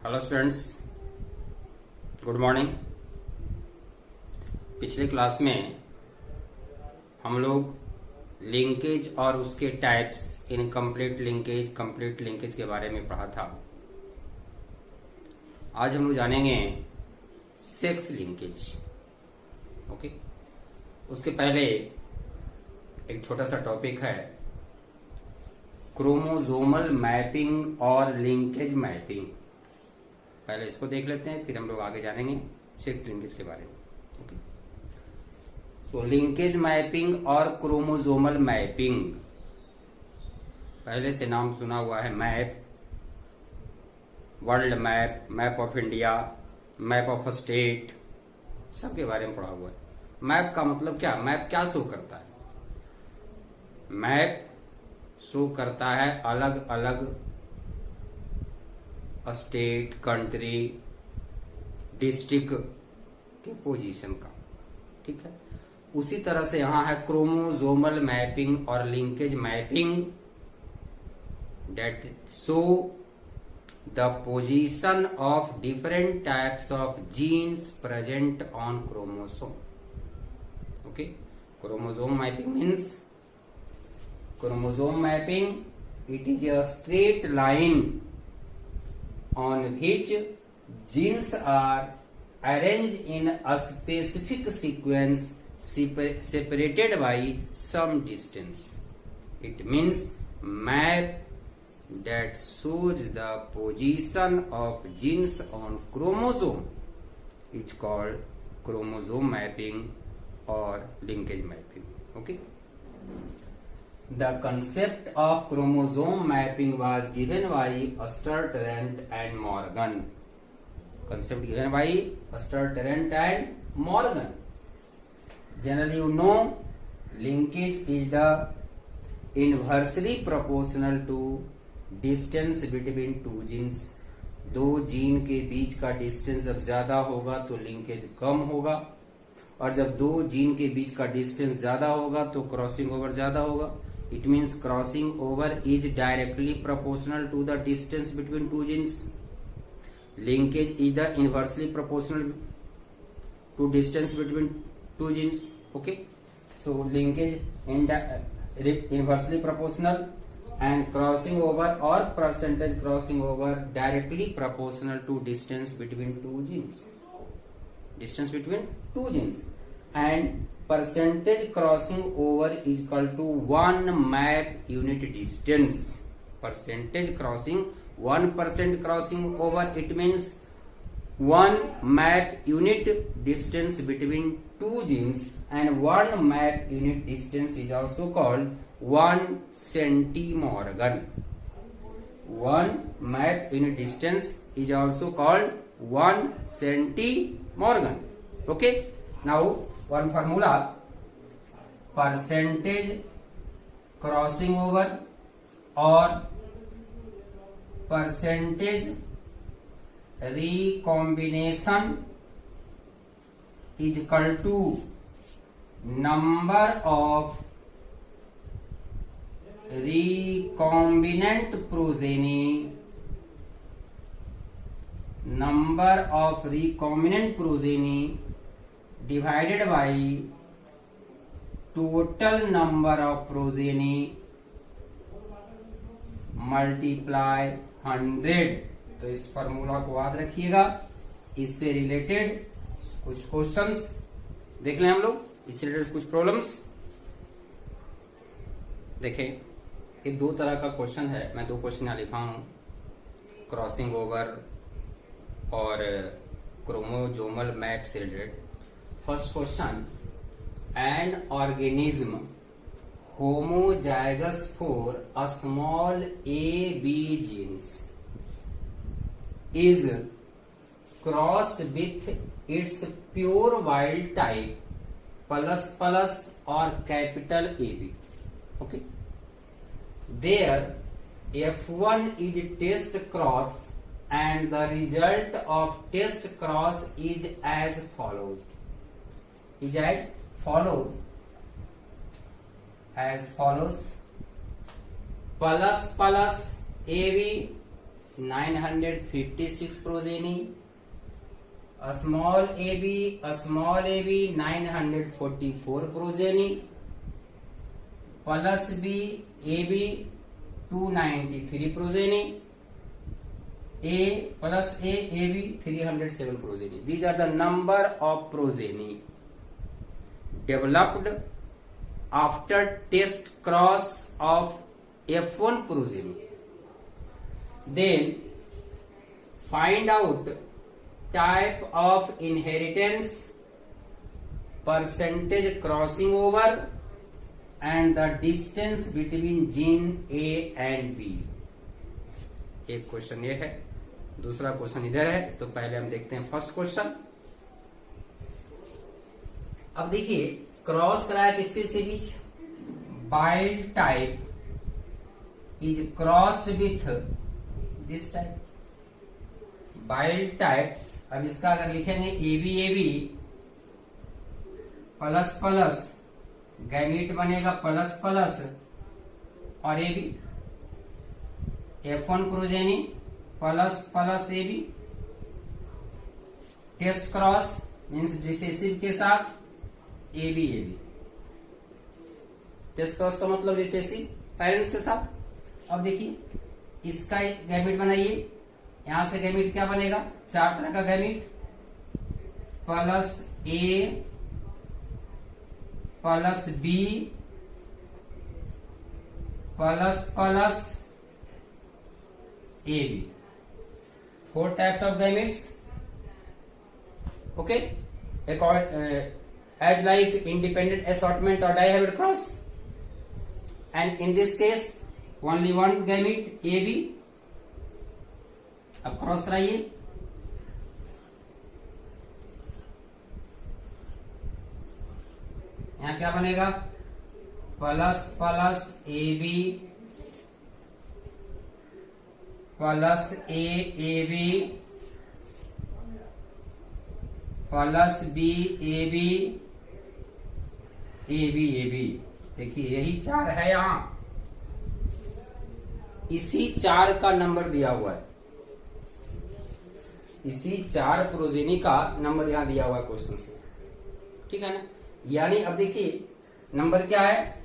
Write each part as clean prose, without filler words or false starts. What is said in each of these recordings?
Hello students, good morning. पिछले class में हम लोग लिंकेज और उसके types, incomplete linkage, complete linkage के बारे में पढ़ा था। आज हम लोग जानेंगे सेक्स लिंकेज। ओके, उसके पहले एक छोटा सा टॉपिक है क्रोमोसोमल मैपिंग और लिंकेज मैपिंग। पहले इसको देख लेते हैं, फिर हम लोग आगे जानेंगे सेक्स लिंकेज के बारे में। ओके, सो लिंकेज मैपिंग और क्रोमोसोमल मैपिंग। पहले से नाम सुना हुआ है map, world map, map of India, map of state, सबके बारे में पढ़ा हुआ है। मैप का मतलब क्या? मैप क्या शो करता है? मैप शो करता है अलग अलग स्टेट, कंट्री, डिस्ट्रिक्ट के पोजीशन का। ठीक है, उसी तरह से यहां है क्रोमोसोमल मैपिंग और linkage mapping that show the position of different types of genes present on chromosome. Okay, chromosome mapping means chromosome mapping, it is a straight line on which genes are arranged in a specific sequence separated by some distance. It means map that shows the position of genes on chromosome is called chromosome mapping or linkage mapping. Okay, the concept of chromosome mapping was given by Astor, Tarrant and Morgan. Concept given by Astor, Tarrant and Morgan. Generally, you know, linkage is the inversely proportional to distance between two genes. दो gene के बीच का distance जब ज्यादा होगा तो linkage कम होगा, और जब दो जीन के बीच का डिस्टेंस ज्यादा होगा तो क्रॉसिंग ओवर ज्यादा होगा। It means crossing over is directly proportional to the distance between two genes. Linkage is the inversely proportional to distance between two genes. Okay, so linkage inversely proportional and crossing over or percentage crossing over directly proportional to distance between two genes. Distance between two genes and percentage crossing over is equal to 1 map unit distance. Percentage crossing, 1% crossing over, it means 1 map unit distance between two genes, and 1 map unit distance is also called 1 centimorgan. 1 map unit distance is also called 1 centimorgan. Okay, now one formula: percentage crossing over or percentage recombination is equal to number of recombinant progeny, number of recombinant progeny divided by total number of progeny multiply 100। तो इस formula को याद रखिएगा। इससे related कुछ questions देख लें हम लोग, इससे रिलेटेड कुछ प्रॉब्लम्स देखें। ये दो तरह का क्वेश्चन है, मैं दो क्वेश्चन यहां लिखा हूं, क्रॉसिंग ओवर और क्रोमोसोमल मैप से related. First question: an organism homozygous for a small AB genes is crossed with its pure wild type plus or capital AB. Okay, there F1 is test cross and the result of test cross is as follows. Is as follows: plus AB 956 progeny. A small ab 944 progeny, plus b ab 293 progeny, a plus a ab 307 progeny. These are the number of progeny developed after test cross of F1 progeny. Then find out type of inheritance, percentage crossing over, and the distance between gene A and B. एक question ये है, दूसरा question इधर है. तो पहले हम देखते हैं फर्स्ट क्वेश्चन. अब देखिए क्रॉस कराया किसके से बीच, wild type is crossed with this type, wild type. अब इसका अगर लिखेंगे A B plus plus, gamete बनेगा प्लस प्लस और A B, F1 progeny plus plus A B, test cross means recessive के साथ ए बी, टेस्ट क्रॉस का मतलब रिसेसिव पेरेंट्स के साथ. अब देखिए इसका गैमीट बनाइए, यहां से गैमीट क्या बनेगा, 4 तरह का gamete, plus A plus B plus plus A B, 4 types of gametes. Okay, as like independent assortment or dihybrid cross, and in this case only one gamete AB. अब क्रॉस कराइए, यहां क्या बनेगा, plus plus A B plus A B plus B A B A B. देखिए यही 4 है, यहां इसी 4 का नंबर दिया हुआ है, इसी 4 प्रोजेनी का नंबर यहां दिया हुआ है क्वेश्चन से. ठीक है ना. यानी अब देखिए नंबर क्या है,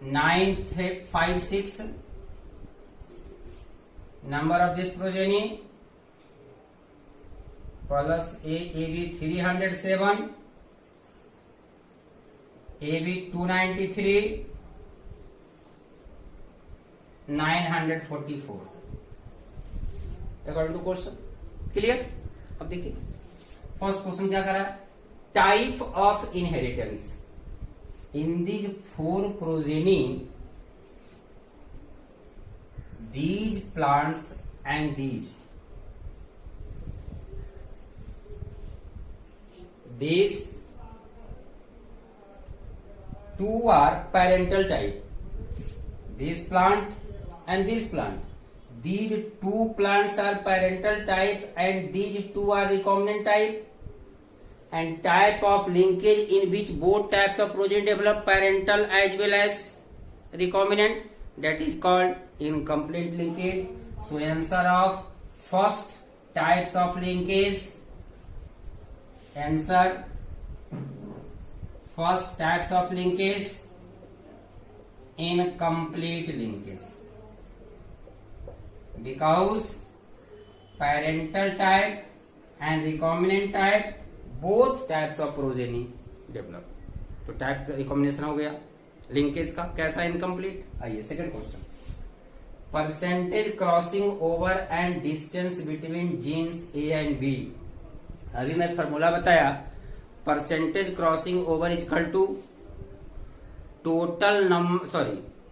956 number of this progeny, plus A B 307, A B 293, 944 according to question. Clear. अब देखिए फर्स्ट क्वेश्चन क्या करा, type of inheritance in these 4 progeny, these plants and these two are parental type, this plant and this plant. These 2 plants are parental type and these 2 are recombinant type, and type of linkage in which both types of progeny develop parental as well as recombinant, that is called incomplete linkage. So answer of first types of linkage, answer first types of linkage, incomplete linkage, because parental type and recombinant type both types of progeny develop. तो type का recombination हो गया, linkage का कैसा, incomplete. आइए second question, percentage crossing over and distance between genes A and B. अभी मैं formula बताया, percentage crossing over equal to total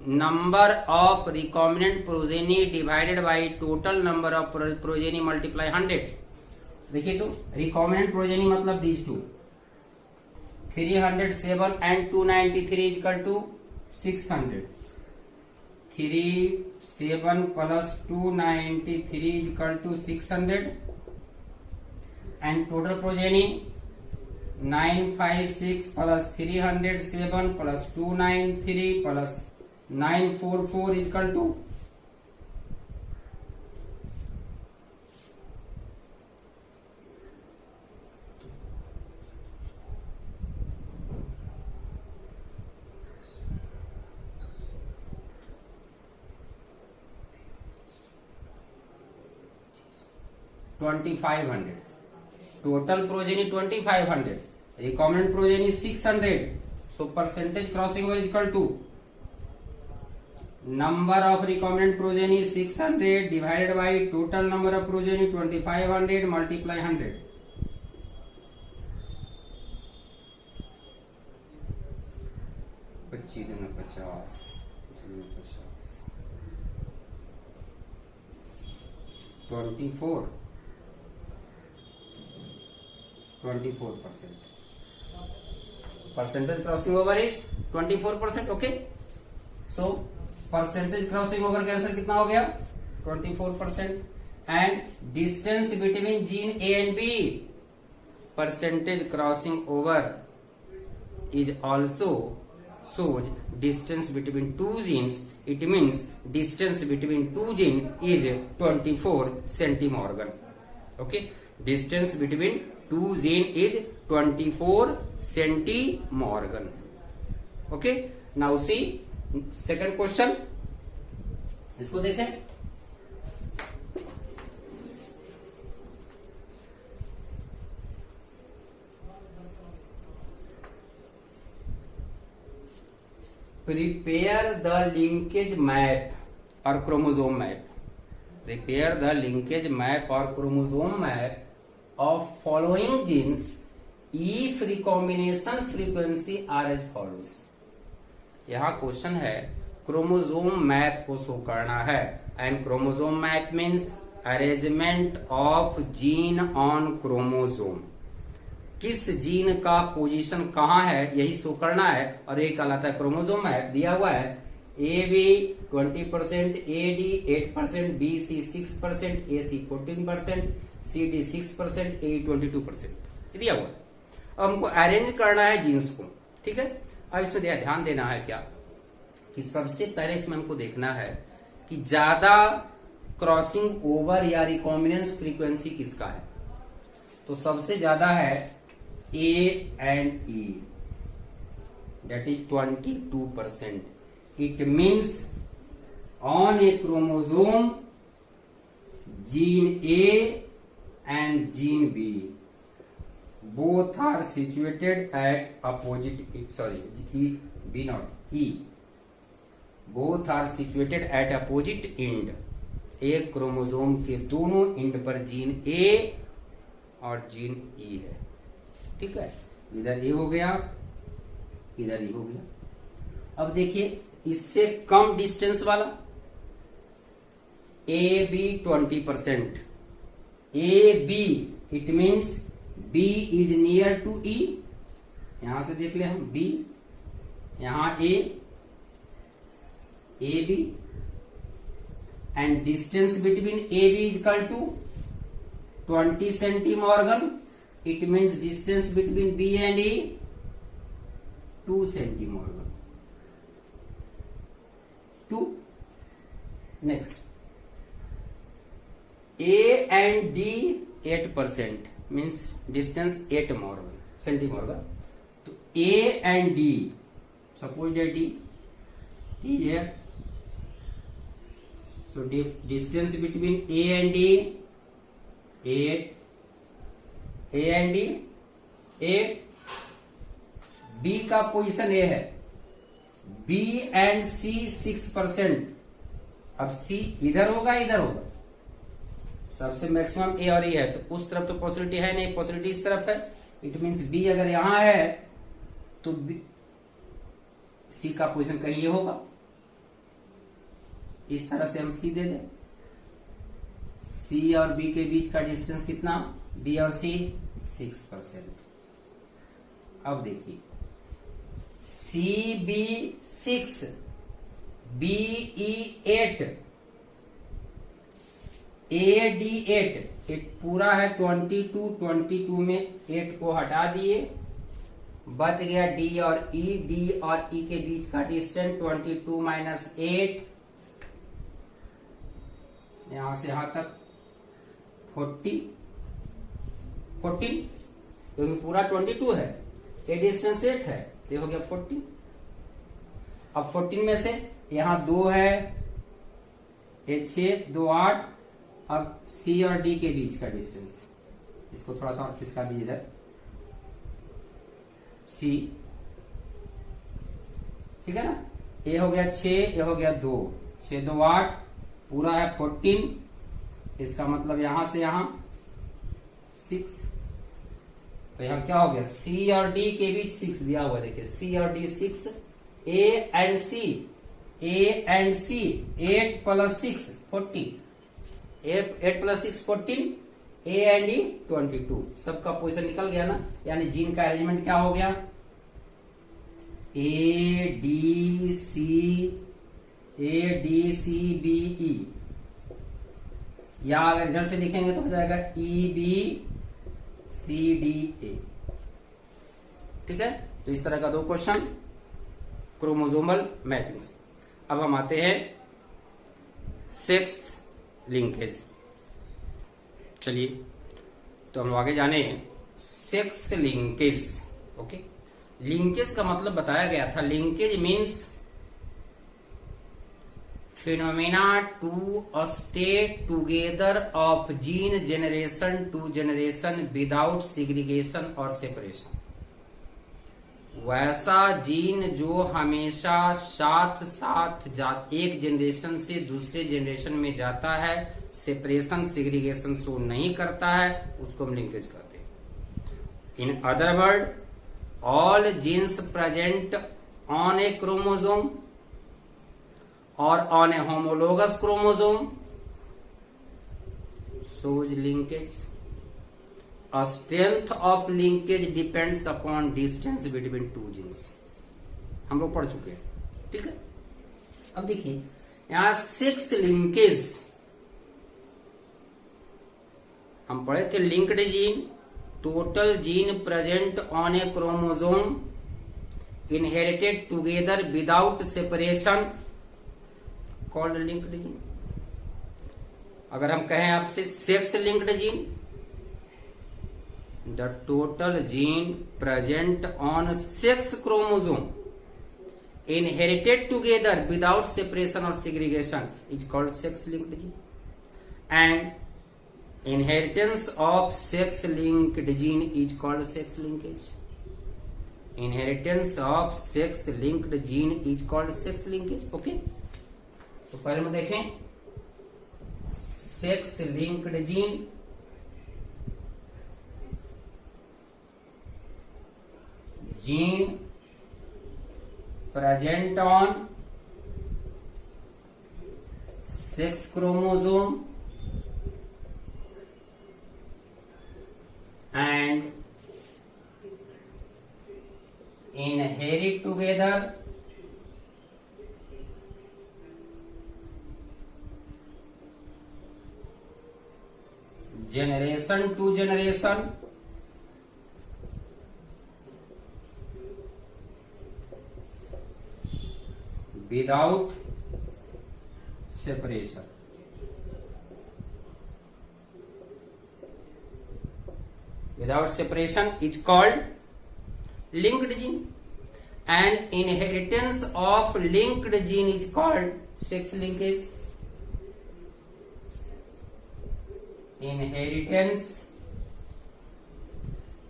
number of recombinant progeny divided by total number of progeny multiply 100. देखिए तो recombinant progeny मतलब these 2, 307 and 293 is equal to 600. 37 plus 293 is equal to 600, and total progeny 956 plus 307 plus 293 plus 944 is equal to 2500, total progeny 2500, recombinant progeny 600. So percentage crossing over is equal to number of recombinant progeny 600 divided by total number of progeny 2500 multiply 100. पच्चीस 24%. Percentage crossing over is 24%. Okay, so percentage crossing over का answer कितना हो गया? 24%. And distance between gene A and B, percentage crossing over is also shows distance between two genes. It means distance between two genes is 24 centimorgan. Okay, distance between two genes is 24 centimorgan. Okay, now see second question. इसको देखें. Prepare the linkage map or chromosome map. Prepare the linkage map or chromosome map of following genes if recombination frequency are as follows. यहाँ question है chromosome map को show करना है. And chromosome map means arrangement of gene on chromosome. किस gene का position कहाँ है यही शो करना है. और ये कहलाता है क्रोमोसोम मैप. दिया हुआ है A B 20%, A D 8%, B C 6%, A C 14%, C D 6%, A 22% दिया हुआ है. अब हमको अरेंज करना है जीन्स को. ठीक है, अब इसमें ध्यान देना है क्या कि सबसे पहले इसमें हमको देखना है कि ज्यादा क्रॉसिंग ओवर या रिकॉम्बिनेंस फ्रीक्वेंसी किसका है. तो सबसे ज्यादा है A and E, that is 22%. It means on a chromosome gene A and gene B both are situated at opposite, sorry, B not E, both are situated at opposite end. एक chromosome के दोनों and पर gene A और gene E है. ठीक है, इधर ये हो गया, इधर ये हो गया. अब देखिए इससे कम डिस्टेंस वाला A B 20%. A B it means B is near to E. यहां से देख ले हम बी, यहां A B and distance between A B is equal to 20 centimorgan. It means distance between B and E 2 centimorgan. 2. Next, A and D 8% means distance 8 centimorgan. So A and D, suppose that D here. So distance between A and D 8. A and D 8. B का position A है. B and C 6%. अब C इधर होगा इधर होगा. सबसे maximum A और E है तो उस तरफ तो पॉसिबिलिटी है नहीं, पॉसिबिलिटी इस तरफ है. इट मीन्स B अगर यहां है तो C का पोजीशन कहीं ये होगा. इस तरह से हम C दे दें. C और B के बीच का डिस्टेंस कितना? B और C 6%. अब देखिए CB 6, BE 8, AD 8. एक पूरा है 22 में 8 को हटा दिए, बच गया D और E. D और E के बीच का डिस्टेंस 22 माइनस 8, यहां से यहां तक 14, क्योंकि पूरा 22 है, ये डिस्टेंस 8 है, ये हो गया 14. अब 14 में से यहां 2 है, ये 6, 2 8, अब सी और डी के बीच का डिस्टेंस, इसको थोड़ा सा और खिसका दीजिए इधर, सी, ठीक है ना। ए हो गया 6, ए हो गया 2, 6 2 8, पूरा है 14, इसका मतलब यहां से यहां 6, तो यहां क्या हो गया, सी और डी के बीच 6 दिया हुआ, देखिए सी और D 6, A and C, A and C 8 + 6 14, 8 + 6 14, A and E 22, सबका पोजीशन निकल गया ना, यानी जीन का अरेंजमेंट क्या हो गया, A D C B E, या अगर इधर से लिखेंगे तो हो जाएगा E B C D A, ठीक है। तो इस तरह का 2 क्वेश्चन क्रोमोसोमल मैपिंग्स। अब हम आते हैं सेक्स लिंकेज। चलिए, तो हम आगे जाने सेक्स लिंकेज। ओके, लिंकेज का मतलब बताया गया था, linkage means phenomena to stay together of gene generation to generation without segregation और सेपरेशन। वैसा जीन जो हमेशा साथ साथ एक जनरेशन से दूसरे जनरेशन में जाता है, सेपरेशन सिग्रीगेशन शो नहीं करता है, उसको हम लिंकेज कहते हैं। In other word, all genes present on a chromosome or on a homologous chromosome shows linkage. A strength of linkage depends upon distance between two genes. हम लोग पढ़ चुके हैं, ठीक है। अब देखिए यहां सेक्स लिंकेज हम पढ़े थे, linked gene, total gene present on a chromosome inherited together without separation called linked gene. अगर हम कहें आपसे sex linked gene, the total gene present on sex chromosome inherited together without separation और segregation is called sex linked gene, and inheritance of sex linked gene is called sex linkage. Inheritance of sex linked gene is called sex linkage. Okay, तो पहले में देखें sex linked gene, gene present on sex chromosome and inherit together generation to generation without separation. Without separation is called linked gene, and inheritance of linked gene is called sex linkage. Inheritance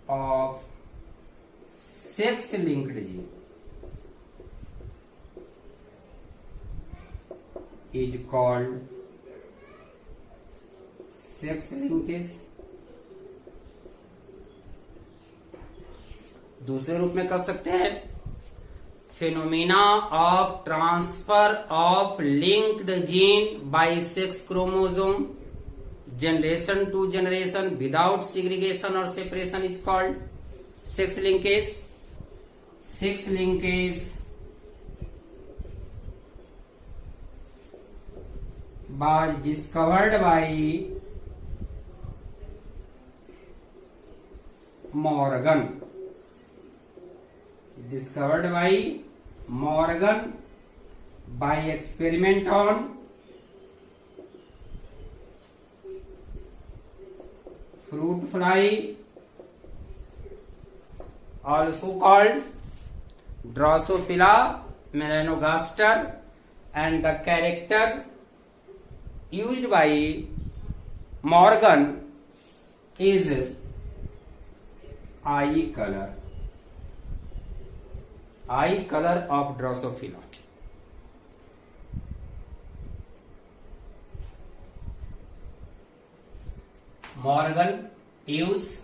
of sex linked gene is called sex linkage. दूसरे रूप में कर सकते हैं, phenomena of transfer of linked gene by sex chromosome generation to generation without segregation और separation is called sex linkage. Sex linkage was discovered by Morgan. Discovered by Morgan by experiment on fruit fly, also called Drosophila melanogaster, and the character used by Morgan is eye color of Drosophila. Morgan use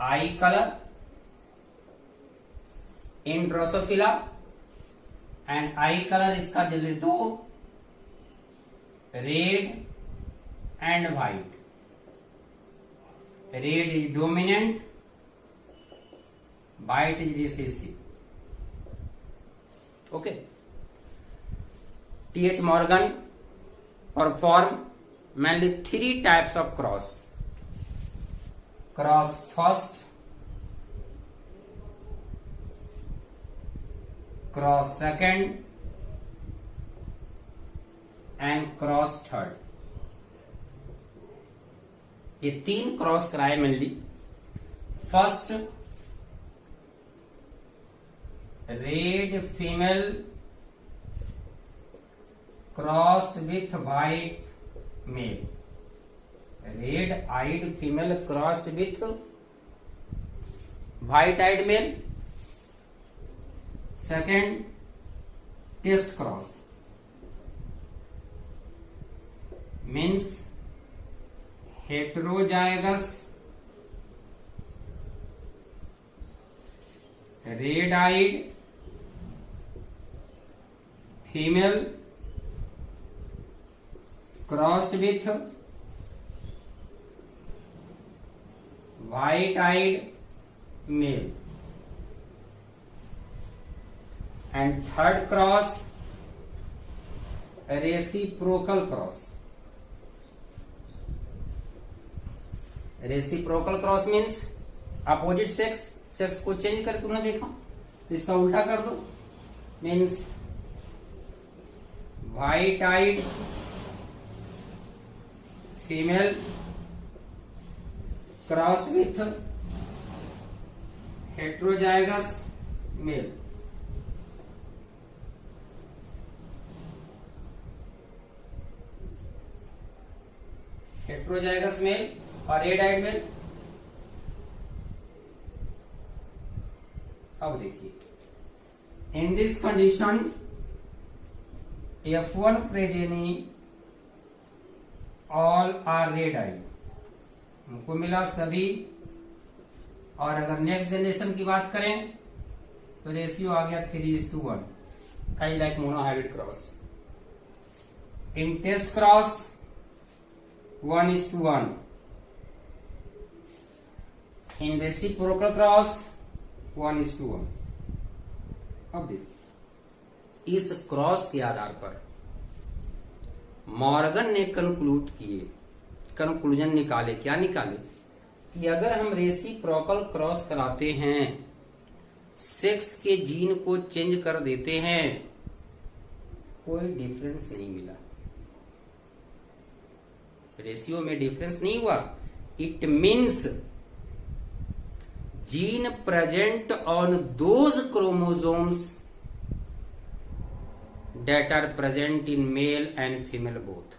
eye color in Drosophila and eye color इसका जल्दी दो red and white. Red is dominant, white is recessive. Okay. T.H. Morgan perform mainly 3 types of cross. Cross first, cross second and cross third. ये 3 cross कराए mainly. First, red female crossed with white male. Red eyed female crossed with white eyed male. Second, test cross means heterozygous red eyed female crossed with white eyed male. And third cross, reciprocal cross. Reciprocal cross means opposite sex को change करके तुमने देखा तो इसका उल्टा कर दो. Means white eyed female cross with heterozygous male. Heterozygous male और रेड आइड मेल. अब देखिए, in this condition F1 progeny all are red eye. हमको मिला सभी. और अगर नेक्स्ट जनरेशन की बात करें तो रेशियो आ गया 3:1. Alike monohybrid cross. In test cross 1:1. In reciprocal cross 1:1. अब देखिए, इस क्रॉस के आधार पर मॉर्गन ने कंक्लूजन निकाले. क्या निकाले? कि अगर हम रेसिप्रोकल क्रॉस कराते हैं, सेक्स के जीन को चेंज कर देते हैं, कोई डिफरेंस नहीं मिला, रेशियो में डिफरेंस नहीं हुआ. It means gene present on those chromosomes that are present in male and female both.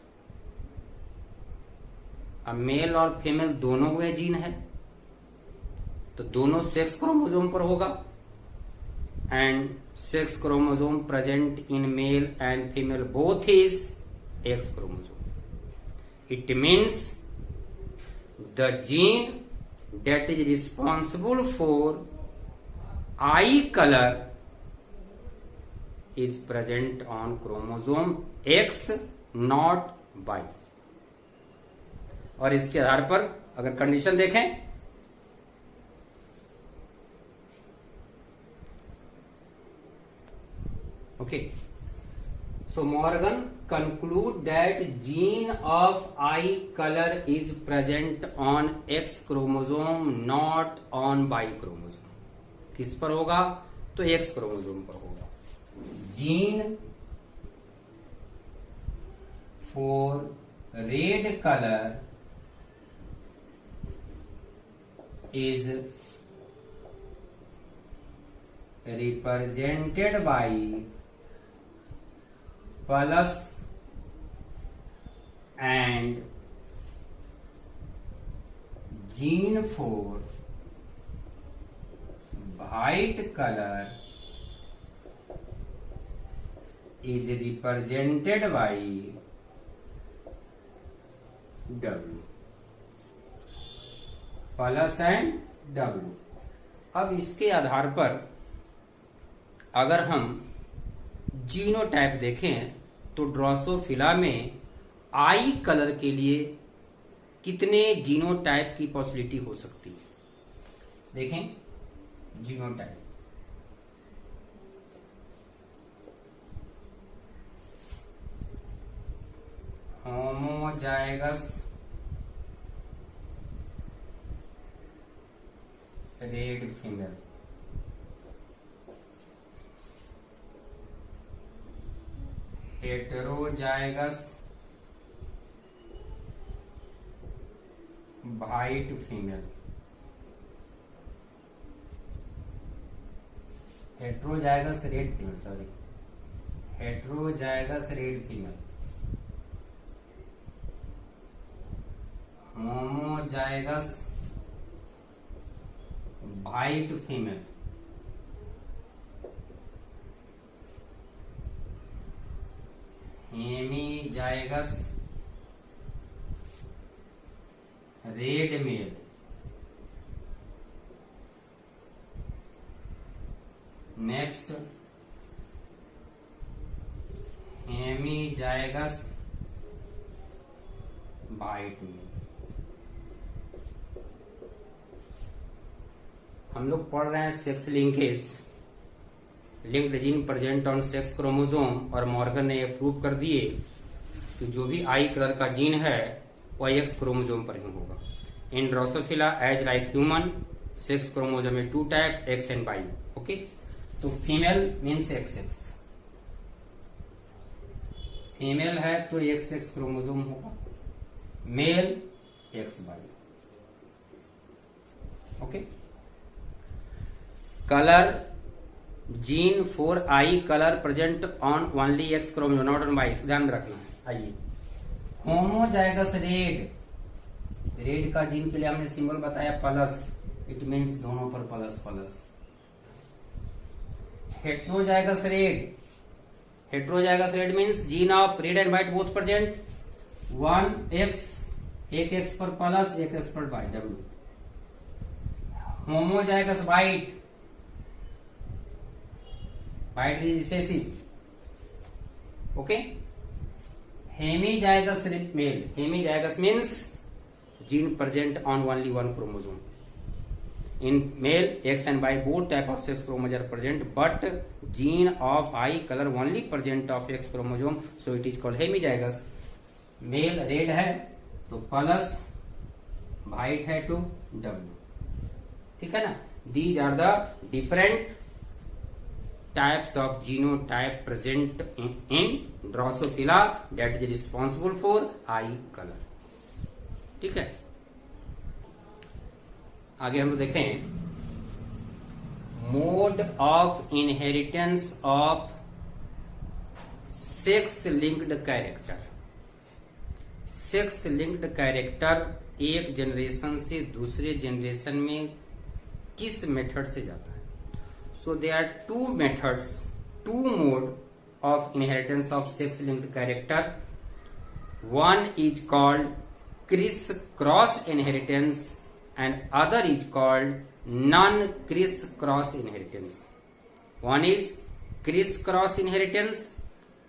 अब मेल और फीमेल दोनों में जीन है तो दोनों सेक्स क्रोमोसोम पर होगा. And sex chromosome present in male and female both is x chromosome. It means the gene that is responsible for eye color is present on chromosome X, not Y. और इसके आधार पर अगर condition देखें, okay, so Morgan conclude that gene of eye color is present on X chromosome, not on Y chromosome. किस पर होगा? तो X chromosome पर होगा. Gene for red color is represented by plus and gene for white color is represented by W plus and W। अब इसके आधार पर अगर हम जीनोटाइप देखें तो ड्रोसोफिला में आई कलर के लिए कितने जीनोटाइप की पॉसिबिलिटी हो सकती है? देखें genotype, homozygous red female, heterozygous white female, heterozygous red female, sorry heterozygous red female, homozygous white female, hemizygous red male, next hemizygous white male. हम लोग पढ़ रहे हैं sex linkage, linked gene present on sex chromosome, और Morgan ने यह prove कर दिए कि जो भी आई कलर का जीन है वह एक्स क्रोमोसोम पर ही होगा। In Drosophila as like human sex chromosome में 2 types, X and Y. Okay, तो female means X X, female है तो एक्स एक्स क्रोमोसोम होगा, male X Y. Okay, colour gene for eye colour present on only X chromosome not on Y, ध्यान में रखना है। आइए, होमोजाइगस रेड, रेड का जीन के लिए हमने सिंबल बताया प्लस, इट मीन्स दोनों पर plus plus. Heterozygous red, heterozygous red means gene of red and white both present, 1 X, एक एक्स पर प्लस एक एक्स पर Y, W. Homozygous white, white is recessive. Okay, hemizygous male, hemizygous means gene present on only 1 chromosome. In male, X and Y both type of sex chromosomes are present, but gene of eye color only present of X chromosome, so it is called hemizygous. Male red है तो plus, white है तो W। ठीक है ना? These are the different types of genotype present in Drosophila that is responsible for eye color. ठीक है, आगे हम लोग देखें mode of inheritance of sex linked character. Sex linked character एक जनरेशन से दूसरे जनरेशन में किस मेथड से जाता है? So they are 2 methods, 2 mode of inheritance of sex linked character. One is called criss cross inheritance and other is called non-criss-cross inheritance. One is criss-cross inheritance,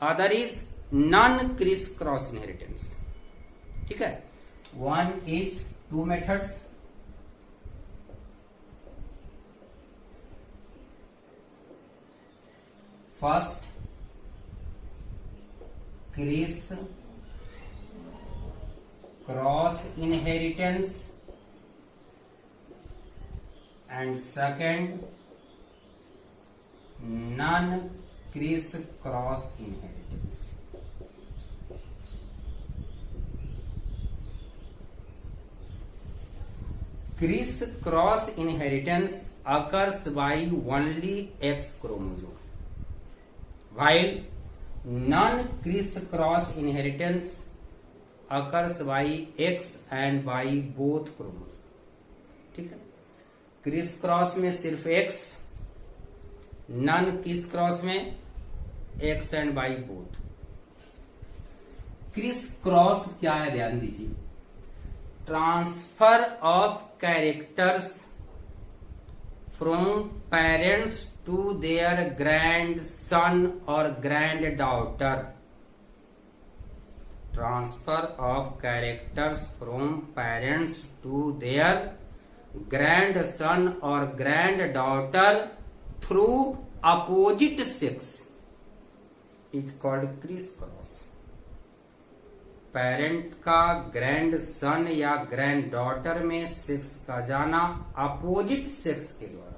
other is non-criss-cross inheritance. ठीक है, one is 2 methods. First, criss-cross inheritance, and second non-criss-cross inheritance. Criss-cross inheritance occurs by only X chromosome, while non-criss-cross inheritance occurs by X and Y both chromosome. ठीक है, criss cross में सिर्फ X, non criss cross में X and Y both. Criss cross क्या है, ध्यान दीजिए, transfer of characters from parents to their grandson और granddaughter. Transfer of characters from parents to their grandson और granddaughter through opposite sex is called criss cross. Parent का grandson या granddaughter में sex का जाना opposite sex के द्वारा।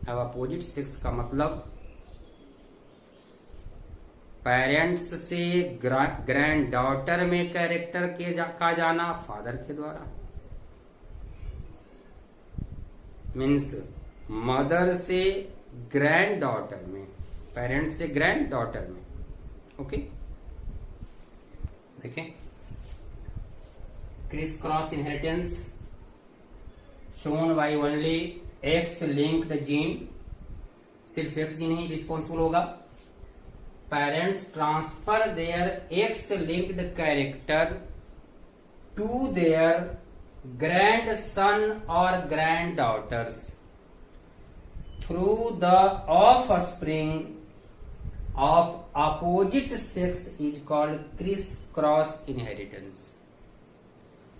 अब अपोजिट सेक्स का मतलब पेरेंट्स से ग्रैंड डॉटर में कैरेक्टर का जाना फादर के द्वारा, मीन्स मदर से ग्रैंड डॉटर में, पेरेंट्स से ग्रैंड डॉटर में। ओके, देखें, criss cross inheritance shown by only X linked gene, सिर्फ एक्स जीन ही रिस्पॉन्सिबल होगा। Parents transfer their X linked character to their grandson और granddaughters through the offspring of opposite sex is called criss cross inheritance.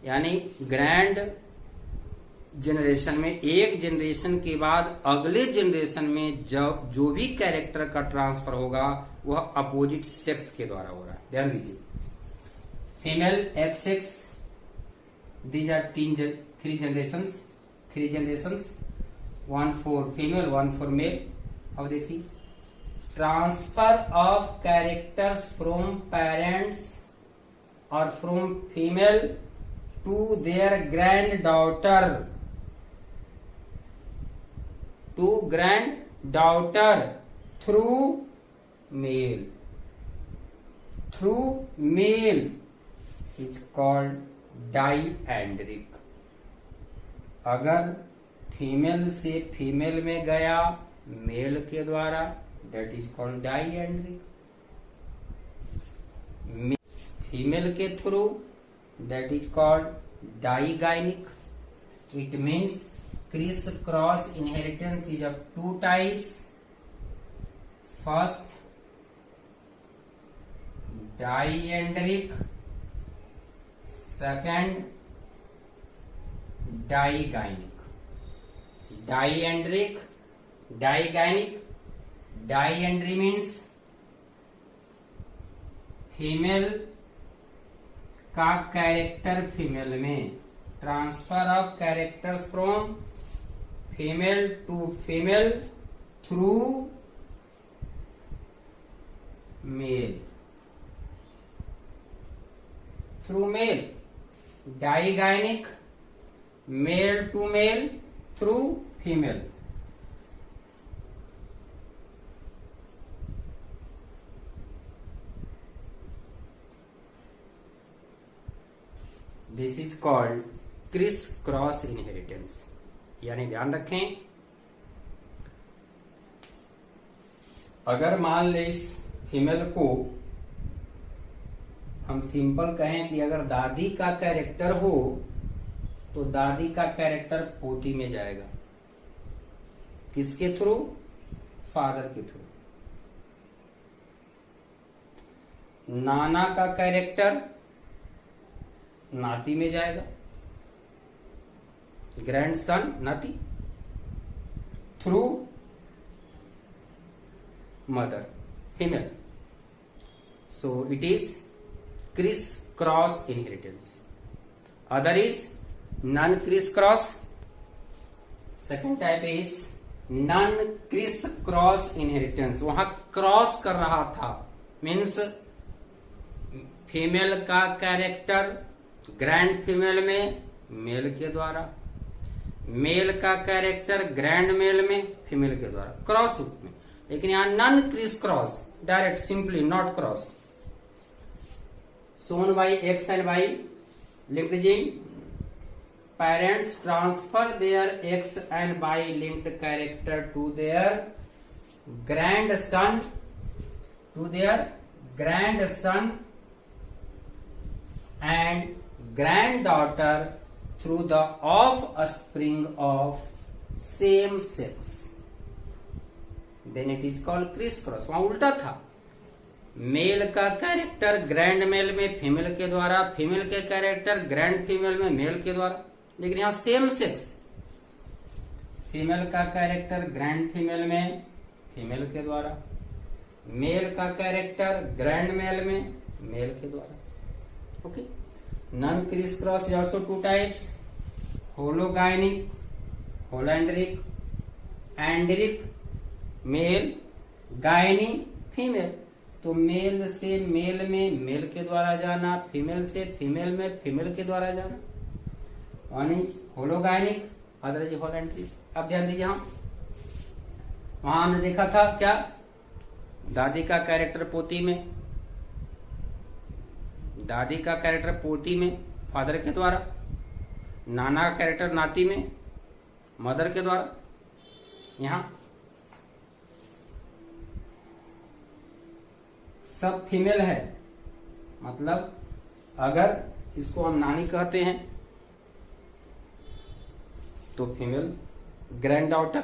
यानी grand generation में, एक generation के बाद अगले जनरेशन में जो भी कैरेक्टर का ट्रांसफर होगा वह अपोजिट सेक्स के द्वारा हो रहा है। ध्यान दीजिए, female X X, these are three generations, 1 for female 1 for male. अब देखिए, transfer of characters from parents और from female to their granddaughter through male is called diandric. अगर फीमेल से फीमेल में गया मेल के द्वारा, that is called diandric. Female के थ्रू, that is called digynic. It means criss cross inheritance is of 2 types. First diandric, second digynic. डाईएंड्रिक, डाईगाइनिक। Diandry means female का character female में, transfer of characters from female to female through male. Digynic, male to male through female. This is called criss cross inheritance. यानी ध्यान रखें, अगर मान ले इस female को हम सिंपल कहें कि अगर दादी का कैरेक्टर हो तो दादी का कैरेक्टर पोती में जाएगा, किसके थ्रू? फादर के थ्रू। नाना का कैरेक्टर नाती में जाएगा, ग्रैंडसन नाती, through mother female. So it is criss-cross inheritance. Other is non-criss-cross. Second type is non-criss-cross inheritance. वहां क्रॉस कर रहा था, मीन्स फीमेल का कैरेक्टर ग्रैंड फीमेल में मेल के द्वारा, मेल का कैरेक्टर ग्रैंड मेल में फीमेल के द्वारा, क्रॉस रूप में। लेकिन यहां non criss cross, direct simply not cross. shown by X and Y linked gene. Parents transfer their X and Y linked character to their grandson and granddaughter through the offspring of same sex. Then it is called criss cross. वहां उल्टा था, male का character grand male में female के द्वारा, female के character grand female में male के द्वारा. लेकिन यहां सेम सेक्स, फीमेल का कैरेक्टर ग्रैंड फीमेल में फीमेल के द्वारा, मेल का कैरेक्टर ग्रैंड मेल में मेल के द्वारा. Okay. Non criss cross is also two types, hologynic, holandric, andric male, gyny female. तो मेल से मेल में मेल के द्वारा जाना, फीमेल से फीमेल में फीमेल के द्वारा जाना. One is hologynic, other is holandric. अब ध्यान दीजिए, वहां हमने देखा था क्या, दादी का कैरेक्टर पोती में, दादी का कैरेक्टर पोती में फादर के द्वारा, नाना का कैरेक्टर नाती में मदर के द्वारा. यहां सब फीमेल है, मतलब अगर इसको हम नानी कहते हैं तो फीमेल ग्रैंड डॉटर,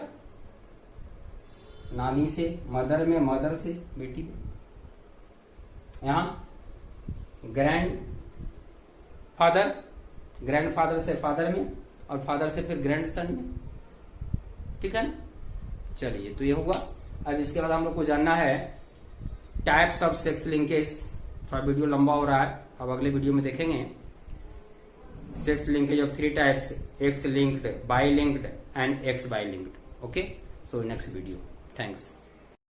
नानी से मदर में, मदर से बेटी में. यहां ग्रैंड फादर, ग्रैंड फादर से फादर में, और फादर से फिर ग्रैंड सन में. ठीक है ना. चलिए, तो ये होगा. अब इसके बाद हम लोग को जानना है टाइप्स ऑफ सेक्स लिंकेज. थोड़ा वीडियो लंबा हो रहा है, अब अगले वीडियो में देखेंगे sex linkage of 3 types, x linked, by linked and x by linked. Okay, so next video. Thanks.